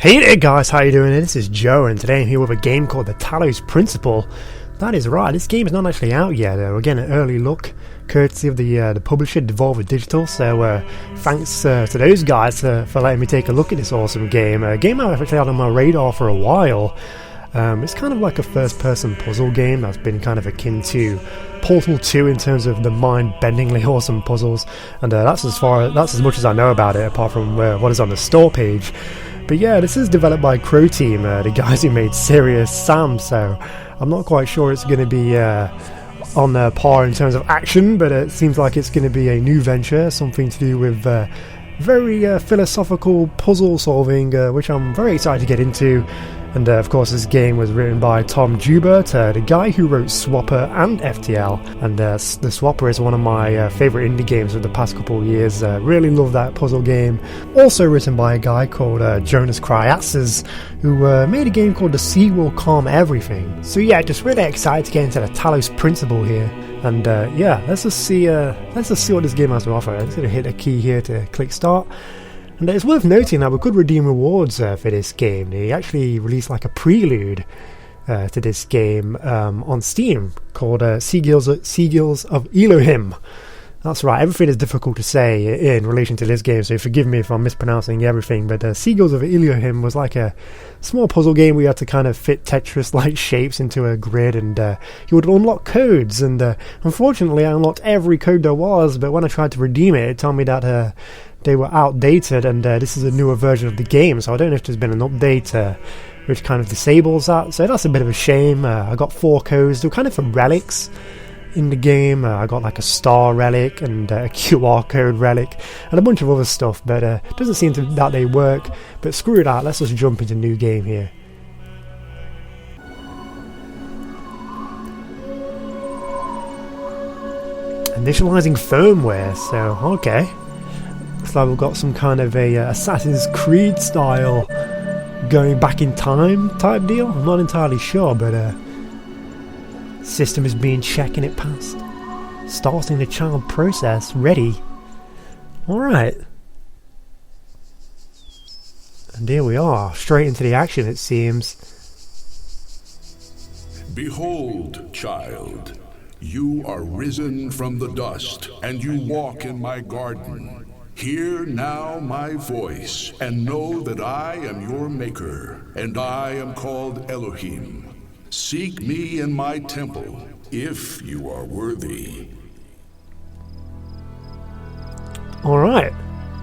Hey there guys, how you doing? This is Joe and today I'm here with a game called the Talos Principle. That is right, this game is not actually out yet. Again, an early look courtesy of the publisher Devolver Digital, so thanks to those guys for letting me take a look at this awesome game. A game I've actually had on my radar for a while. It's kind of like a first-person puzzle game that's been kind of akin to Portal 2 in terms of the mind-bendingly awesome puzzles, and that's as much as I know about it, apart from what is on the store page. But yeah, this is developed by Crow Team, the guys who made Serious Sam, so I'm not quite sure it's going to be on par in terms of action, but it seems like it's going to be a new venture, something to do with very philosophical puzzle solving, which I'm very excited to get into. And of course this game was written by Tom Joubert, the guy who wrote Swapper and FTL, and the Swapper is one of my favourite indie games of the past couple of years. Really love that puzzle game. Also written by a guy called Jonas Kryatzis, who made a game called The Sea Will Calm Everything. So yeah, just really excited to get into the Talos Principle here. And yeah, let's just see what this game has to offer. I'm just going to hit a key here to click start. And it's worth noting that we could redeem rewards for this game. They actually released like a prelude to this game on Steam called Seagulls of Elohim. That's right, everything is difficult to say in relation to this game, so forgive me if I'm mispronouncing everything, but Seagulls of Elohim was like a small puzzle game where you had to kind of fit Tetris-like shapes into a grid, and you would unlock codes, and unfortunately I unlocked every code there was, but when I tried to redeem it, it told me that they were outdated, and this is a newer version of the game, so I don't know if there's been an update which kind of disables that, so that's a bit of a shame. I got 4 codes, they were kind of for relics in the game. I got like a star relic and a QR code relic and a bunch of other stuff, but it doesn't seem that they work, but screw that, let's just jump into new game here. Initializing firmware, so okay. Looks like we've got some kind of a Assassin's Creed style going back in time type deal. I'm not entirely sure, but system is being checked and it passed. Starting the child process. Ready. Alright. And here we are. Straight into the action, it seems. Behold, child, you are risen from the dust, and you walk in my garden. Hear now my voice, and know that I am your maker, and I am called Elohim. Seek me in my temple, if you are worthy. Alright,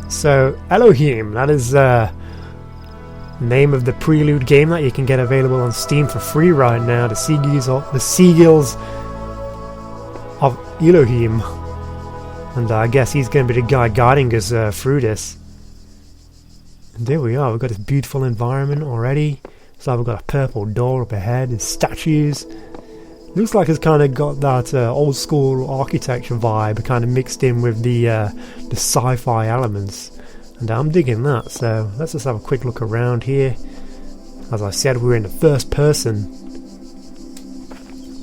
so Elohim, that is the name of the prelude game that you can get available on Steam for free right now, the Seagulls of Elohim. And I guess he's going to be the guy guiding us through this. And there we are, we've got this beautiful environment already. So we've got a purple door up ahead, and statues. Looks like it's kind of got that old school architecture vibe kind of mixed in with the sci-fi elements. And I'm digging that, so let's just have a quick look around here. As I said, we're in the first person.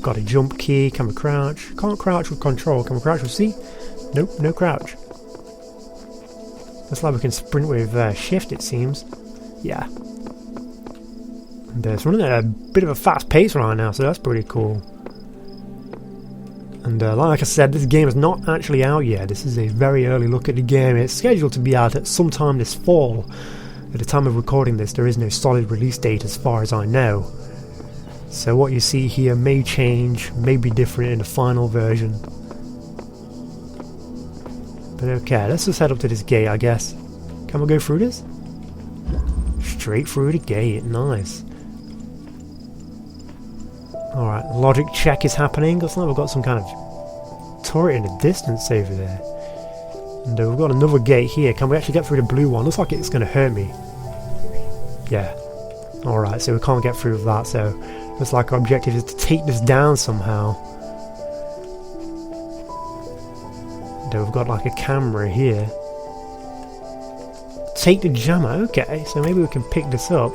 Got a jump key, can we crouch? Can't crouch with control, can we crouch with C? Nope, no crouch. Looks like we can sprint with shift, it seems. Yeah. And it's running at a bit of a fast pace right now, so that's pretty cool. And like I said, this game is not actually out yet. This is a very early look at the game. It's scheduled to be out at some time this fall. At the time of recording this, there is no solid release date as far as I know. So what you see here may change, may be different in the final version. But okay, let's just head up to this gate, I guess. Can we go through this? Straight through the gate, nice. Alright, logic check is happening. Looks like we've got some kind of turret in the distance over there. And we've got another gate here. Can we actually get through the blue one? Looks like it's going to hurt me. Yeah. Alright, so we can't get through with that, so looks like our objective is to take this down somehow. And we've got like a camera here. Take the jammer, okay, so maybe we can pick this up.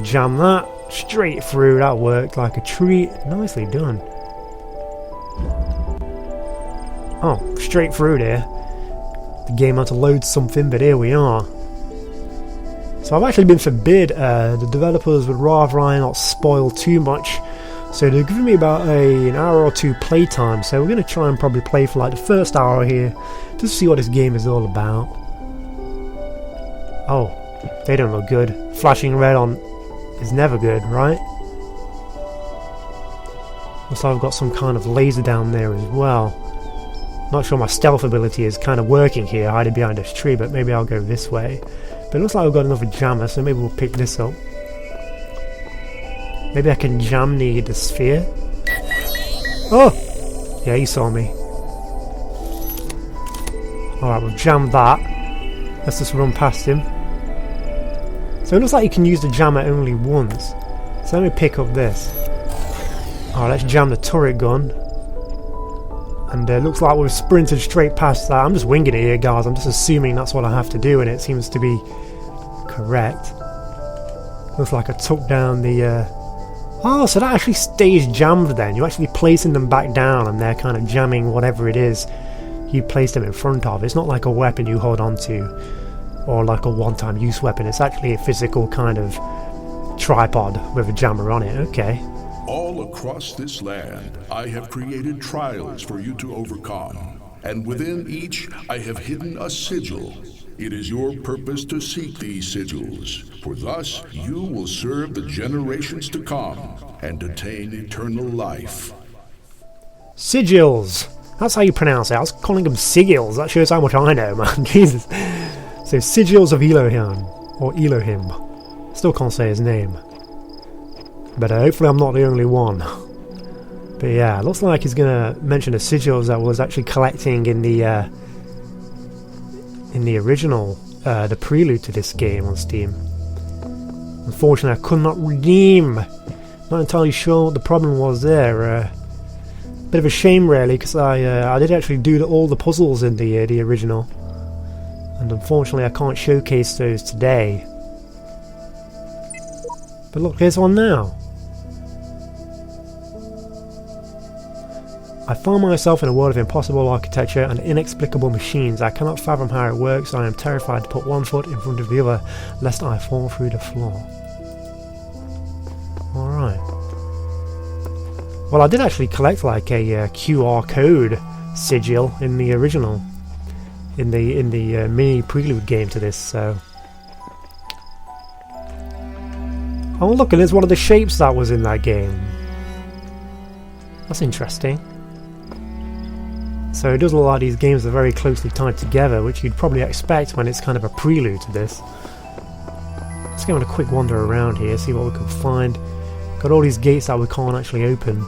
Jam that straight through, that worked like a treat. Nicely done. Oh, straight through there. the game how to load something, but here we are. So I've actually been forbid. The developers would rather I not spoil too much, so they're giving me about an hour or two playtime. So we're going to try and probably play for like the first hour here, just to see what this game is all about. Oh, they don't look good. Flashing red on is never good, right? Looks like I've got some kind of laser down there as well. Not sure my stealth ability is kind of working here, hiding behind this tree, but maybe I'll go this way. But it looks like we've got another jammer, so maybe we'll pick this up. Maybe I can jam the sphere. Oh! Yeah, he saw me. Alright, we've jammed that. Let's just run past him. So it looks like you can use the jammer only once. So let me pick up this. Alright, let's jam the turret gun. And it looks like we've sprinted straight past that. I'm just winging it here, guys. I'm just assuming that's what I have to do, and it seems to be correct. Looks like I took down the... Oh, so that actually stays jammed then. You're actually placing them back down, and they're kind of jamming whatever it is you place them in front of. It's not like a weapon you hold on to, or like a one-time use weapon. It's actually a physical kind of tripod with a jammer on it. Okay. All across this land, I have created trials for you to overcome, and within each I have hidden a sigil. It is your purpose to seek these sigils, for thus you will serve the generations to come and attain eternal life. Sigils! That's how you pronounce it. I was calling them sigils. That shows how much I know, man. Jesus. So, sigils of Elohim, or Elohim. Still can't say his name. But hopefully I'm not the only one. But yeah, it looks like he's going to mention the sigils that was actually collecting in the original, the prelude to this game on Steam. Unfortunately, I could not redeem. Not entirely sure what the problem was there. Bit of a shame, really, because I did actually do all the puzzles in the original, and unfortunately I can't showcase those today. But look, here's one now. I find myself in a world of impossible architecture and inexplicable machines. I cannot fathom how it works. I am terrified to put one foot in front of the other, lest I fall through the floor. Alright. Well, I did actually collect like a QR code sigil in the original, in the mini prelude game to this, so... Oh look, and there's one of the shapes that was in that game. That's interesting. So it does look like these games are very closely tied together, which you'd probably expect when it's kind of a prelude to this. Let's go on a quick wander around here, see what we can find. Got all these gates that we can't actually open.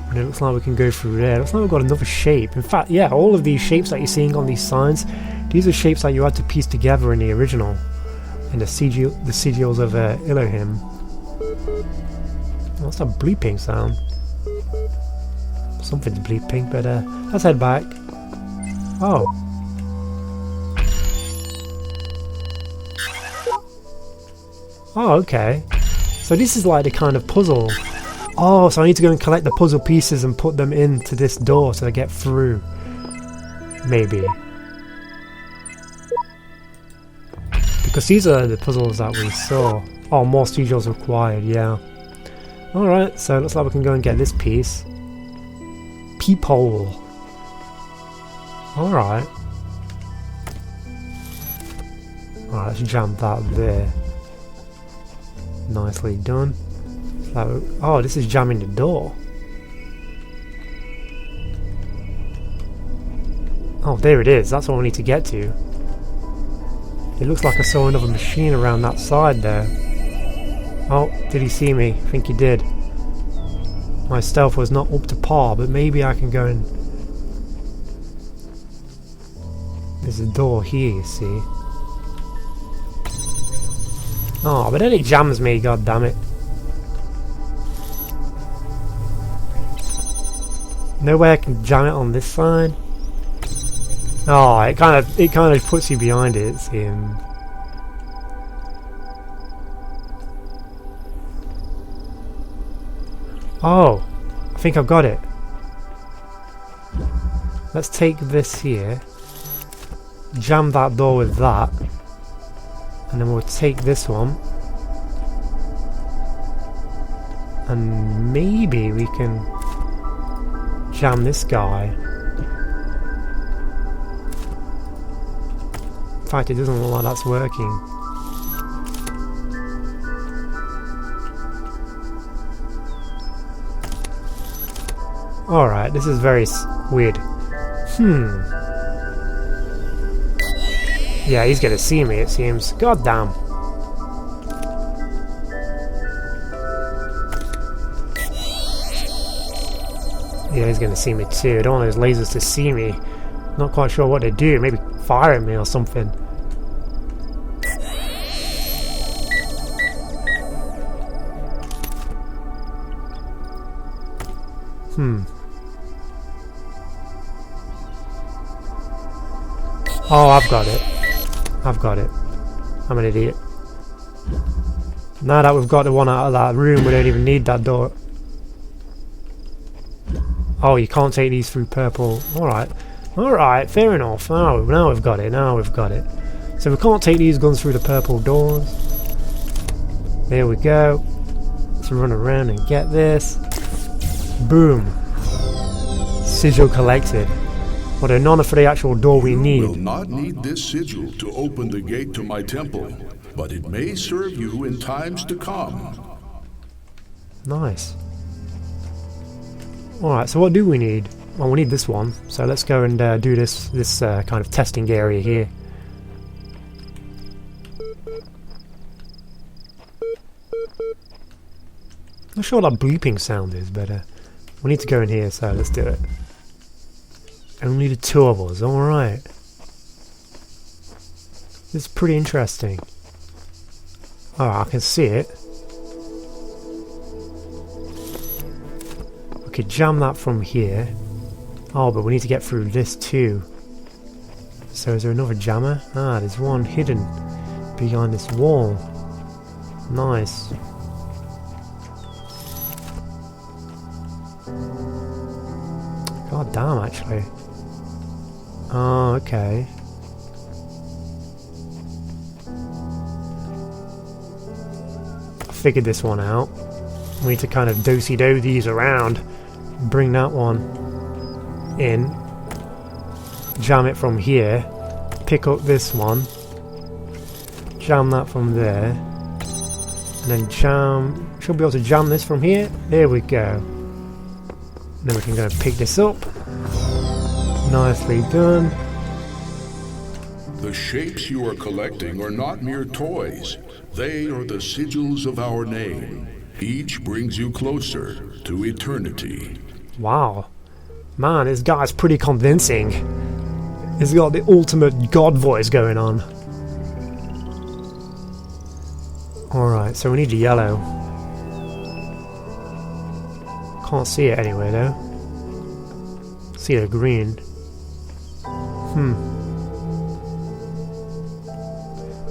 And it looks like we can go through there. It looks like we've got another shape. In fact, yeah, all of these shapes that you're seeing on these signs, these are shapes that you had to piece together in the original. In the sigils of Elohim. What's that bleeping sound? Something's bleeping, but let's head back. Oh. Oh, okay. So this is like the kind of puzzle. Oh, so I need to go and collect the puzzle pieces and put them into this door so I get through. Maybe. Because these are the puzzles that we saw. Oh, more sigils required, yeah. Alright, so it looks like we can go and get this piece. Peephole. Alright. Alright, let's jam that there. Nicely done. So, oh, this is jamming the door. Oh, there it is. That's what we need to get to. It looks like I saw another machine around that side there. Oh, did he see me? I think he did. My stealth was not up to par, but maybe I can go and... There's a door here, you see. Oh, but then it jams me, god damn it. No way I can jam it on this side. Oh, it kind of puts you behind it, it seems. Oh, I think I've got it. Let's take this here, jam that door with that, and then we'll take this one, and maybe we can jam this guy. In fact, it doesn't look like that's working. Alright, this is very weird. Yeah, he's gonna see me, it seems. God damn. Yeah, he's gonna see me too. I don't want those lasers to see me. Not quite sure what to do. Maybe fire at me or something. Oh, I've got it. I've got it. I'm an idiot. Now that we've got the one out of that room, we don't even need that door. Oh, you can't take these through purple. Alright. Alright, fair enough. Oh, now we've got it. Now we've got it. So we can't take these guns through the purple doors. There we go. Let's run around and get this. Boom. Sigil collected. Although none for the actual door we need. You will not need this sigil to open the gate to my temple, but it may serve you in times to come. Nice. Alright, so what do we need? Well, we need this one. So let's go and do this kind of testing area here. Not sure what that bleeping sound is, but we need to go in here, so let's do it. Only the two of us, alright. This is pretty interesting. Oh, I can see it. We could jam that from here. Oh, but we need to get through this too. So is there another jammer? Ah, there's one hidden behind this wall. Nice. God damn, actually. Oh, okay. I figured this one out. We need to kind of do-si-do these around. Bring that one in. Jam it from here. Pick up this one. Jam that from there. And then jam... Should be able to jam this from here. There we go. Then we can go and pick this up. Nicely done. The shapes you are collecting are not mere toys. They are the sigils of our name. Each brings you closer to eternity. Wow. Man, this guy's pretty convincing. He's got the ultimate god voice going on. Alright, so we need the yellow. Can't see it anyway though. See the green.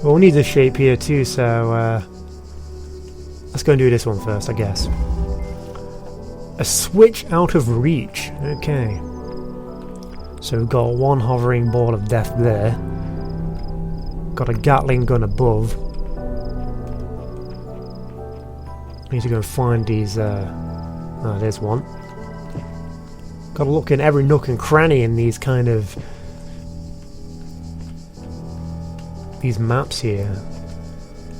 Well, we need this shape here too, so let's go and do this one first, I guess. A switch out of reach. Okay. So we've got one hovering ball of death there. Got a Gatling gun above. Need to go and find these. Oh, there's one. Got to look in every nook and cranny in these kind of these maps here.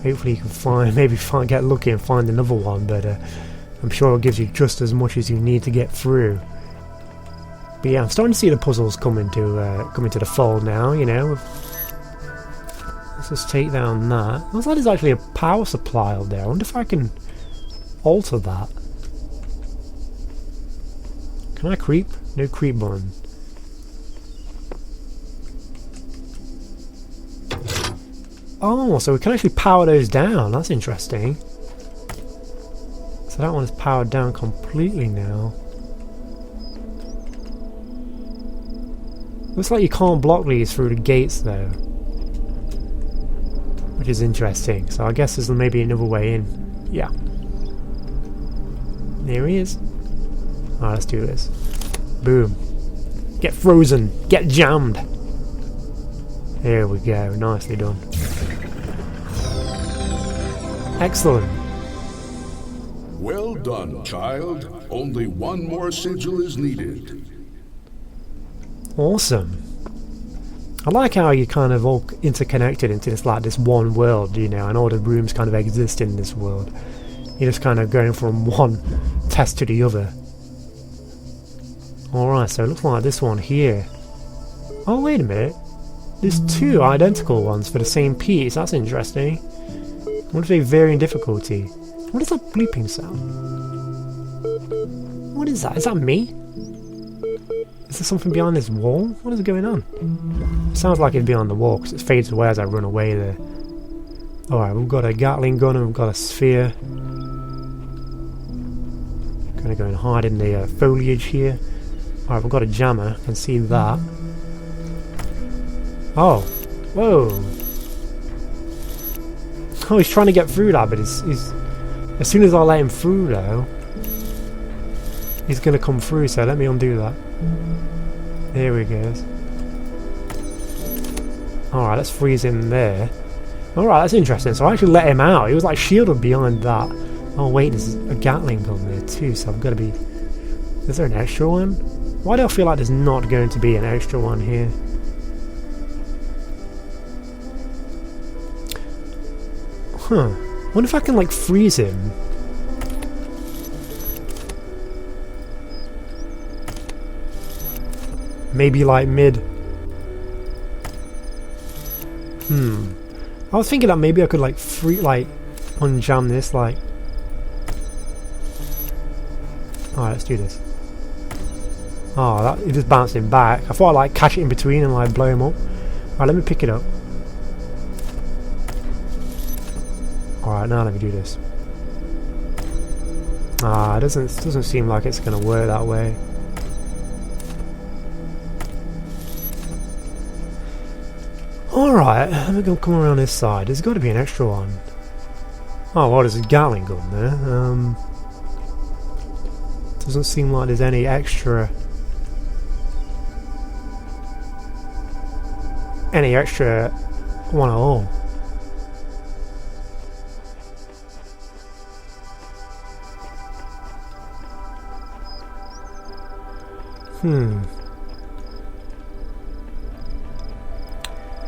Hopefully you can find, get lucky and find another one, but I'm sure it gives you just as much as you need to get through. But yeah, I'm starting to see the puzzles come into the fold now, you know. Let's just take down that. Looks like there's actually a power supply out there. I wonder if I can alter that. Can I creep? No creep button. Oh, so we can actually power those down. That's interesting. So that one is powered down completely now. Looks like you can't block these through the gates though. Which is interesting. So I guess there's maybe another way in. Yeah. There he is. Alright, let's do this. Boom. Get frozen. Get jammed. There we go. Nicely done. Excellent. Well done, child. Only one more sigil is needed. Awesome. I like how you kind of all interconnected into this one world, you know, and all the rooms kind of exist in this world. You're just kind of going from one test to the other. Alright, so it looks like this one here. Oh, wait a minute. There's two identical ones for the same piece. That's interesting. I wonder if they vary in difficulty. What is that bleeping sound? What is that? Is that me? Is there something behind this wall? What is going on? It sounds like it's behind the wall because it fades away as I run away there. Alright, we've got a Gatling gun and we've got a sphere. Gonna go and hide in the foliage here. Alright, we've got a jammer. I can see that. Oh. Whoa. Oh, he's trying to get through that, but he's as soon as I let him through, though, he's going to come through, so let me undo that. There he goes. Alright, let's freeze him there. Alright, that's interesting. So I actually let him out. He was like shielded behind that. Oh wait, there's a Gatling gun there too, so I've got to be... Is there an extra one? Why do I feel like there's not going to be an extra one here? Huh. Wonder if I can like freeze him. Maybe like mid. I was thinking that maybe I could like unjam this like. Alright, let's do this. Oh, that it just bounced him back. I thought I'd like catch it in between and like blow him up. Alright, let me pick it up. Alright, now let me do this. Ah, it doesn't seem like it's gonna work that way. Alright, let me go come around this side. There's got to be an extra one. Oh, well, there's a Gatling gun there. Doesn't seem like there's any extra one at all.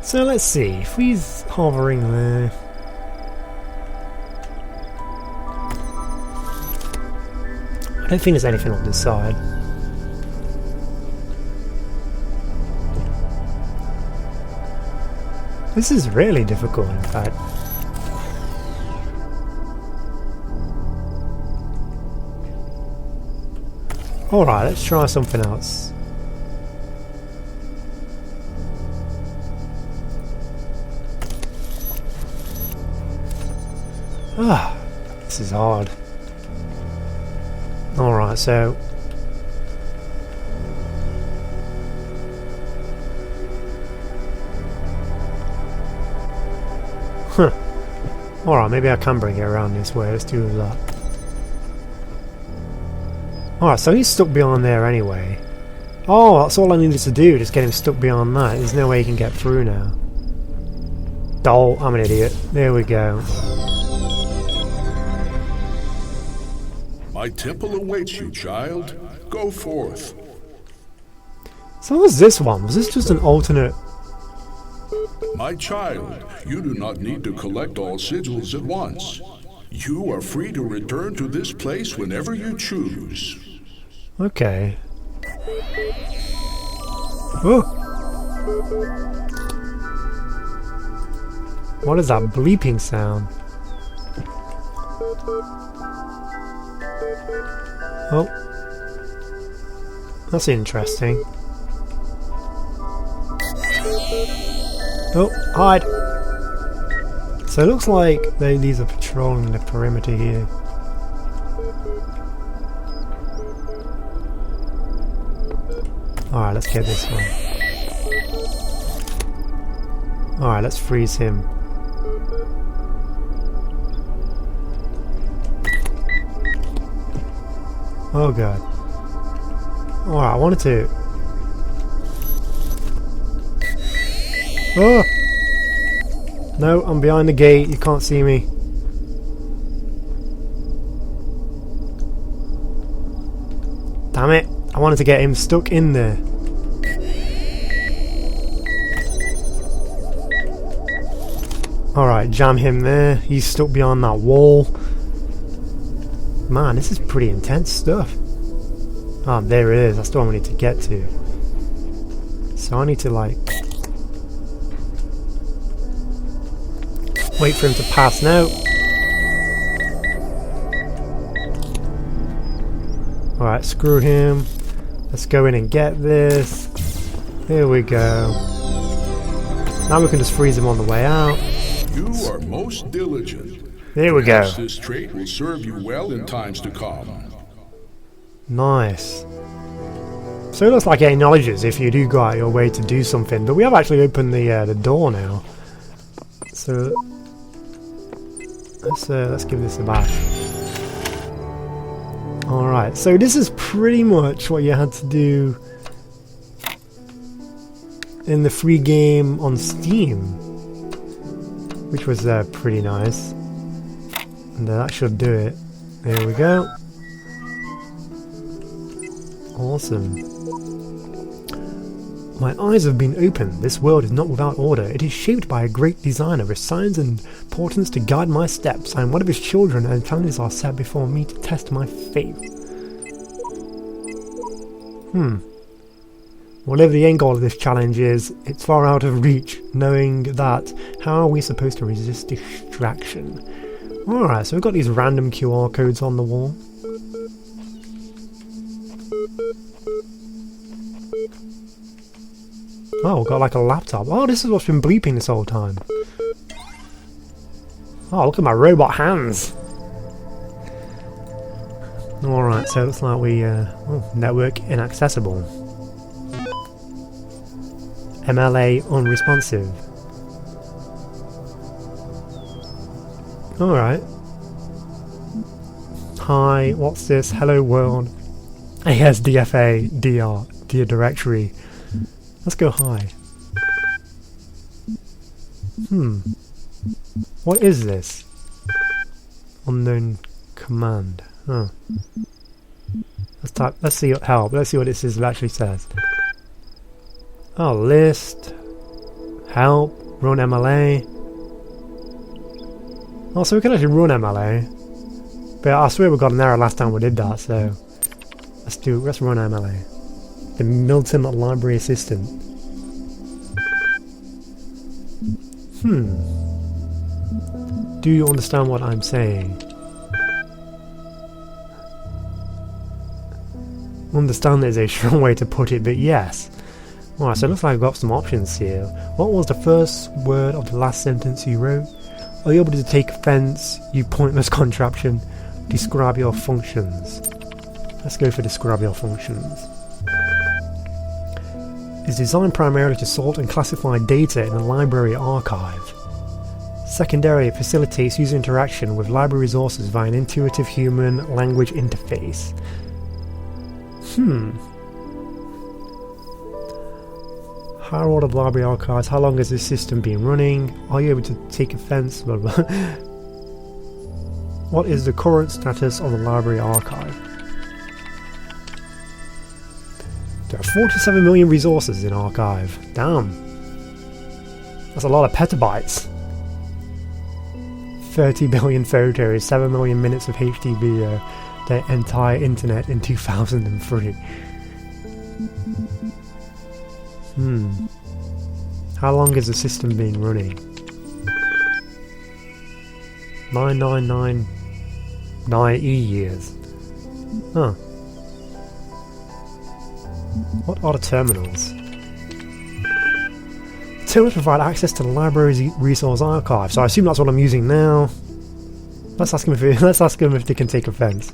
So let's see, if he's hovering there. I don't think there's anything on this side. This is really difficult, in fact. Alright, let's try something else. Ah, this is hard. Alright, so... Huh. Alright, maybe I can bring it around this way. Let's do that. Alright, so he's stuck beyond there anyway. Oh, that's all I needed to do, just get him stuck beyond that. There's no way he can get through now. Oh, I'm an idiot. There we go. My temple awaits you, child. Go forth. So what was this one? Was this just an alternate... My child, you do not need to collect all sigils at once. You are free to return to this place whenever you choose. Okay. Oh! What is that bleeping sound? Oh. That's interesting. Oh, hide! So it looks like these are patrolling the perimeter here. Alright, let's get this one. Alright, let's freeze him. Oh god. Alright, I wanted to... Oh! No, I'm behind the gate. You can't see me. Damn it. I wanted to get him stuck in there. Alright, jam him there. He's stuck behind that wall. Man, this is pretty intense stuff. Ah, there it is. That's the one we need to get to. So I need to, like... wait for him to pass now. Alright, screw him. Let's go in and get this. There we go. Now we can just freeze him on the way out. You are most diligent. There we go. Perhaps this trait will serve you well in times to come. Nice. So it looks like it acknowledges if you do go out your way to do something, but we have actually opened the door now. So let's give this a bash. Alright, so this is pretty much what you had to do in the free game on Steam, which was pretty nice. And that should do it. There we go. Awesome. My eyes have been opened. This world is not without order. It is shaped by a great designer with signs and portents to guide my steps. I am one of his children, and challenges are set before me to test my faith. Whatever the end goal of this challenge is, it's far out of reach. Knowing that, how are we supposed to resist distraction? Alright, so we've got these random QR codes on the wall. Oh, got like a laptop. Oh, this is what's been bleeping this whole time. Oh, look at my robot hands. Alright, so it looks like we... network inaccessible. MLA unresponsive. Alright. Hi, what's this? Hello world. ASDFA DR. Dear directory. Let's go hi. What is this? Unknown command. Huh. Let's type. Let's see what help. Let's see what this is. It actually says. Oh, list. Help. Run MLA. Oh, so we can actually run MLA. But I swear we got an error last time we did that. So let's run MLA. The Milton Library Assistant. Do you understand what I'm saying? Understand is a strong way to put it, but yes. Alright, so it looks like I've got some options here. What was the first word of the last sentence you wrote? Are you able to take offense, you pointless contraption? Describe your functions. Let's go for describe your functions. Is designed primarily to sort and classify data in a library archive. Secondarily, it facilitates user interaction with library resources via an intuitive human language interface. How old are the library archives? How long has this system been running? Are you able to take offense? Blah, blah. What is the current status of the library archive? There are 47 million resources in archive. Damn. That's a lot of petabytes. 30 billion photos, 7 million minutes of HD video, the entire internet in 2003. How long has the system been running? 9999 years. Huh. What are the terminals? Terminals provide access to the library's resource archive, so I assume that's what I'm using now. Let's ask him if they can take offense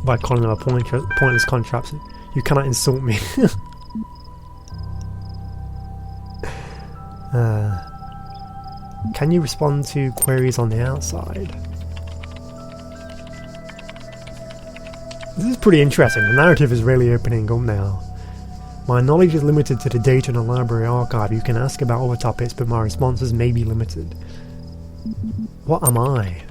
by calling them a pointless contraption. You cannot insult me. Can you respond to queries on the outside? This is pretty interesting. The narrative is really opening up now. My knowledge is limited to the data in the library archive. You can ask about other topics, but my responses may be limited. What am I?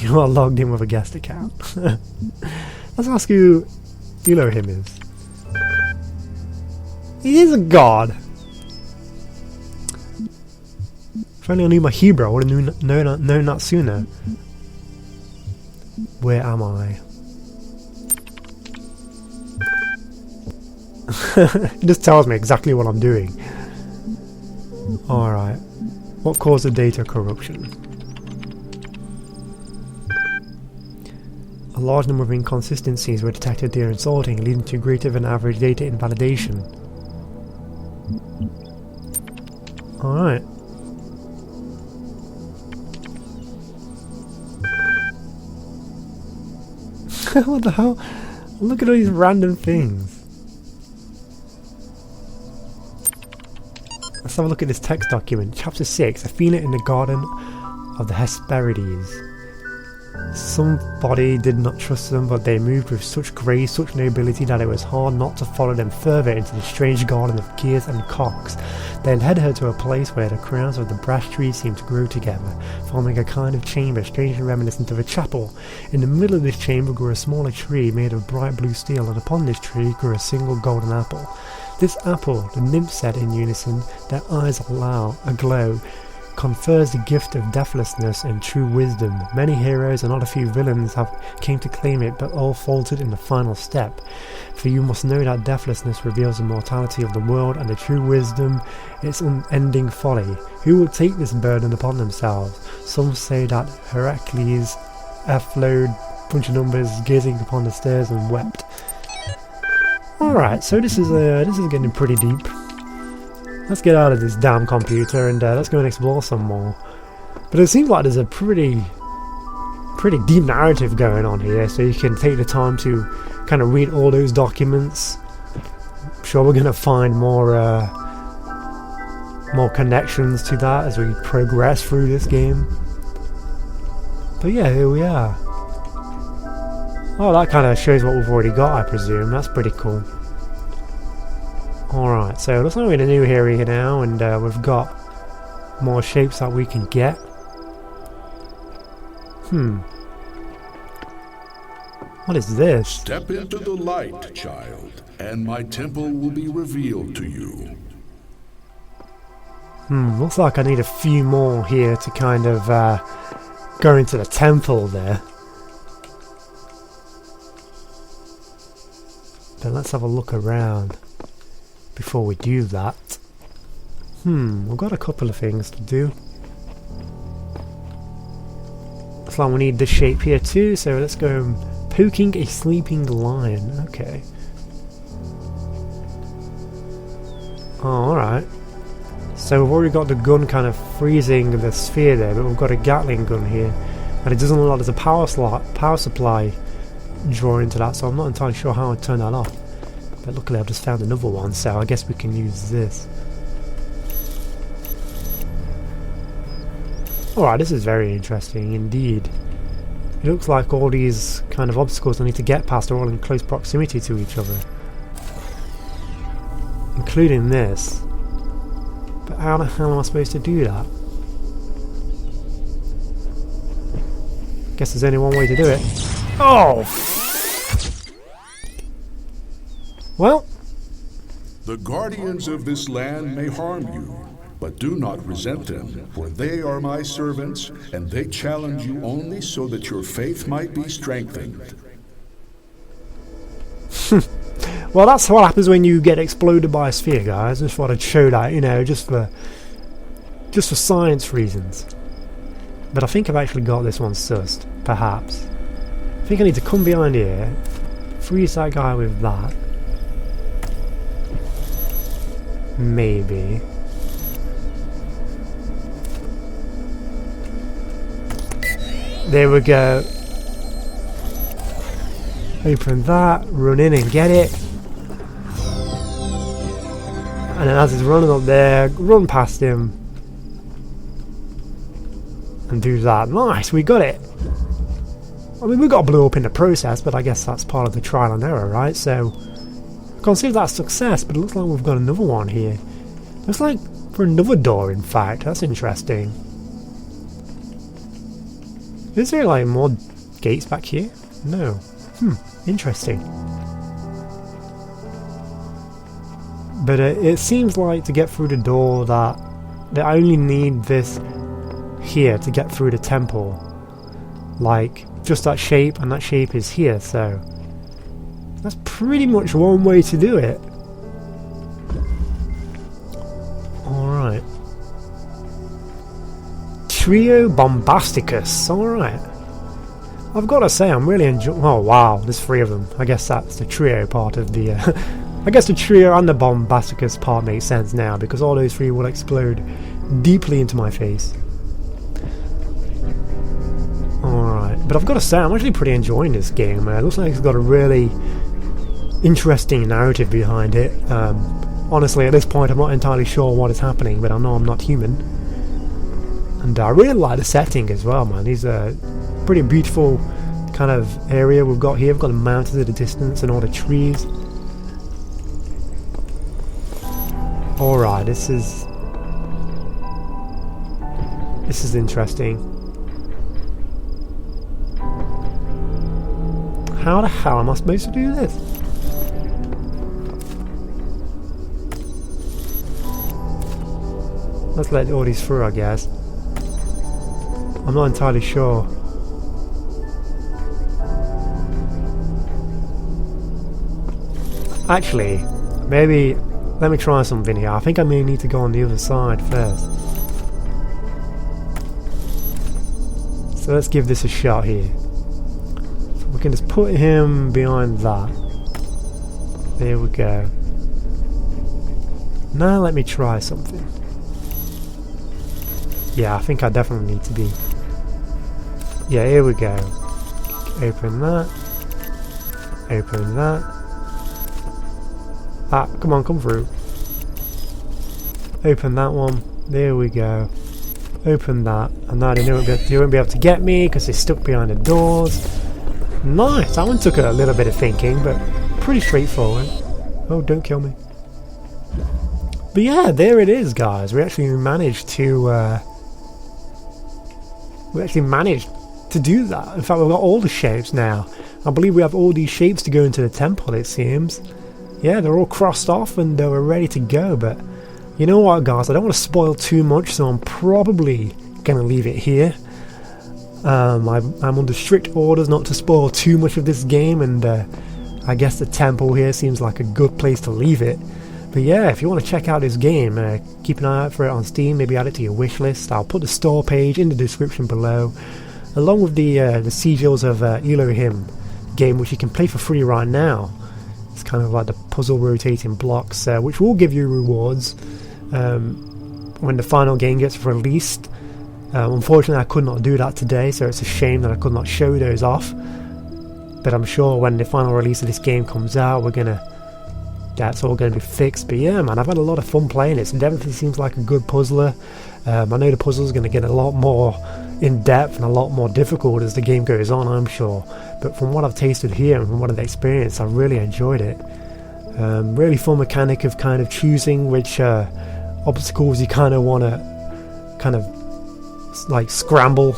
You are logged in with a guest account. Let's ask who Elohim is. He is a god. If only I knew my Hebrew, I would have known that sooner. Where am I? It just tells me exactly what I'm doing. Alright. What caused the data corruption? A large number of inconsistencies were detected during sorting, leading to greater than average data invalidation. Alright. What the hell? Look at all these random things. Let's have a look at this text document. Chapter 6. Athena in the Garden of the Hesperides. Somebody did not trust them, but they moved with such grace, such nobility, that it was hard not to follow them further into the strange garden of gears and cocks. They led her to a place where the crowns of the brass trees seemed to grow together, forming a kind of chamber strangely reminiscent of a chapel. In the middle of this chamber grew a smaller tree made of bright blue steel, and upon this tree grew a single golden apple. This apple, the nymph said in unison, their eyes aglow, confers the gift of deathlessness and true wisdom. Many heroes and not a few villains came to claim it, but all faltered in the final step. For you must know that deathlessness reveals the mortality of the world, and the true wisdom its unending folly. Who will take this burden upon themselves? Some say that Heracles flowed bunch of numbers, gazing upon the stairs and wept. Alright, so this is getting pretty deep. Let's get out of this damn computer and let's go and explore some more. But it seems like there's a pretty deep narrative going on here, so you can take the time to kind of read all those documents. I'm sure we're going to find more connections to that as we progress through this game. But yeah, here we are. Oh, that kind of shows what we've already got, I presume. That's pretty cool. Alright, so looks like we're in a new area now, and we've got more shapes that we can get. What is this? Step into the light, child, and my temple will be revealed to you. Looks like I need a few more here to kind of go into the temple there. But let's have a look around before we do that. We've got a couple of things to do. Looks like we need this shape here too, so let's go poking a sleeping lion. Okay. Oh, alright. So we've already got the gun kind of freezing the sphere there, but we've got a Gatling gun here. And it doesn't look like there's a power supply drawn into that, so I'm not entirely sure how I'd turn that off. But luckily I've just found another one, so I guess we can use this. Alright, this is very interesting indeed. It looks like all these kind of obstacles I need to get past are all in close proximity to each other. Including this. But how the hell am I supposed to do that? Guess there's only one way to do it. Oh! Well, the guardians of this land may harm you, but do not resent them, for they are my servants, and they challenge you only so that your faith might be strengthened. Well, that's what happens when you get exploded by a sphere, guys. Just thought I'd show that, you know, just for science reasons. But I think I've actually got this one sussed, perhaps. I think I need to come behind here, freeze that guy with that. Maybe. There we go. Open that, run in and get it. And then as he's running up there, run past him. And do that. Nice, we got it. I mean, we got blew up in the process, but I guess that's part of the trial and error, right? So, consider that a success, but it looks like we've got another one here. Looks like for another door, in fact. That's interesting. Is there like more gates back here? No. Interesting. But it seems like to get through the door that I only need this here to get through the temple. Like, just that shape, and that shape is here, so that's pretty much one way to do it. Alright. Trio Bombasticus, alright. I've got to say, I'm really enjoying... Oh wow, there's 3 of them. I guess that's the trio part of the... I guess the trio and the Bombasticus part makes sense now, because all those 3 will explode deeply into my face. Alright, but I've got to say, I'm actually pretty enjoying this game. It looks like it's got a really interesting narrative behind it. Honestly, at this point, I'm not entirely sure what is happening, but I know I'm not human. And I really like the setting as well, man. These are pretty beautiful kind of area we've got here. We've got the mountains at the distance and all the trees. Alright, this is interesting. How the hell am I supposed to do this? Let's let all these through, I guess. I'm not entirely sure. Actually, maybe let me try something here. I think I may need to go on the other side first. So let's give this a shot here. So we can just put him behind that. There we go. Now let me try something. Yeah, I think I definitely need to be... Yeah, here we go. Open that. Open that. Ah, come on, come through. Open that one. There we go. Open that. And now they won't be able to get me because they're stuck behind the doors. Nice! That one took a little bit of thinking, but pretty straightforward. Oh, don't kill me. But yeah, there it is, guys. We actually managed to... do that. In fact, we've got all the shapes now. I believe we have all these shapes to go into the temple, it seems. Yeah, they're all crossed off and we're ready to go, but you know what, guys, I don't want to spoil too much, so I'm probably going to leave it here. I'm under strict orders not to spoil too much of this game, and I guess the temple here seems like a good place to leave it. But yeah, if you want to check out this game, keep an eye out for it on Steam, maybe add it to your wish list. I'll put the store page in the description below, along with the Sigils of Elohim game, which you can play for free right now. It's kind of like the puzzle rotating blocks, which will give you rewards when the final game gets released. Unfortunately, I could not do that today, so it's a shame that I could not show those off. But I'm sure when the final release of this game comes out, that's all going to be fixed. But yeah, man, I've had a lot of fun playing it. It definitely seems like a good puzzler. I know the puzzle's going to get a lot more in depth and a lot more difficult as the game goes on, I'm sure. But from what I've tasted here and from what I've experienced, I've really enjoyed it. Really fun mechanic of kind of choosing which obstacles you kind of want to kind of like scramble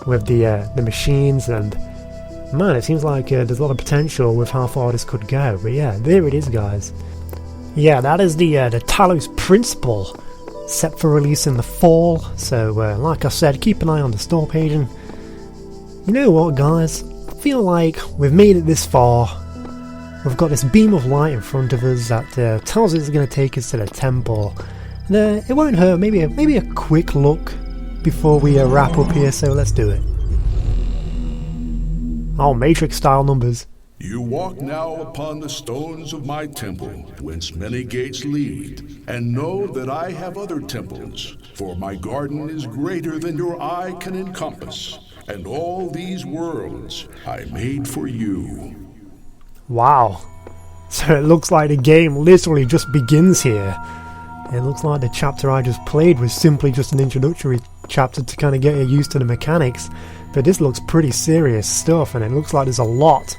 with the machines, and man, it seems like there's a lot of potential with how far this could go. But yeah, there it is, guys. Yeah, that is the Talos Principle, set for release in the fall. So like I said, keep an eye on the store page, and you know what, guys, I feel like we've made it this far. We've got this beam of light in front of us that tells us it's going to take us to the temple. And, it won't hurt, maybe a quick look before we wrap up here, so let's do it. Oh, Matrix style numbers. You walk now upon the stones of my temple, whence many gates lead, and know that I have other temples, for my garden is greater than your eye can encompass, and all these worlds I made for you. Wow. So it looks like the game literally just begins here. It looks like the chapter I just played was simply just an introductory chapter to kind of get you used to the mechanics. But this looks pretty serious stuff, and it looks like there's a lot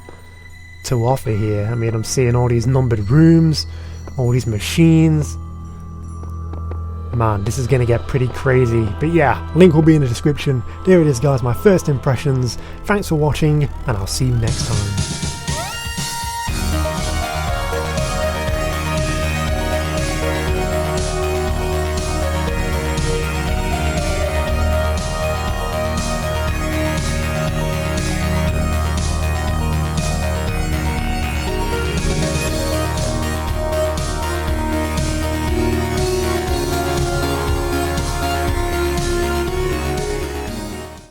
to offer here. I mean, I'm seeing all these numbered rooms, all these machines. Man, this is going to get pretty crazy. But yeah, link will be in the description. There it is, guys, my first impressions. Thanks for watching, and I'll see you next time.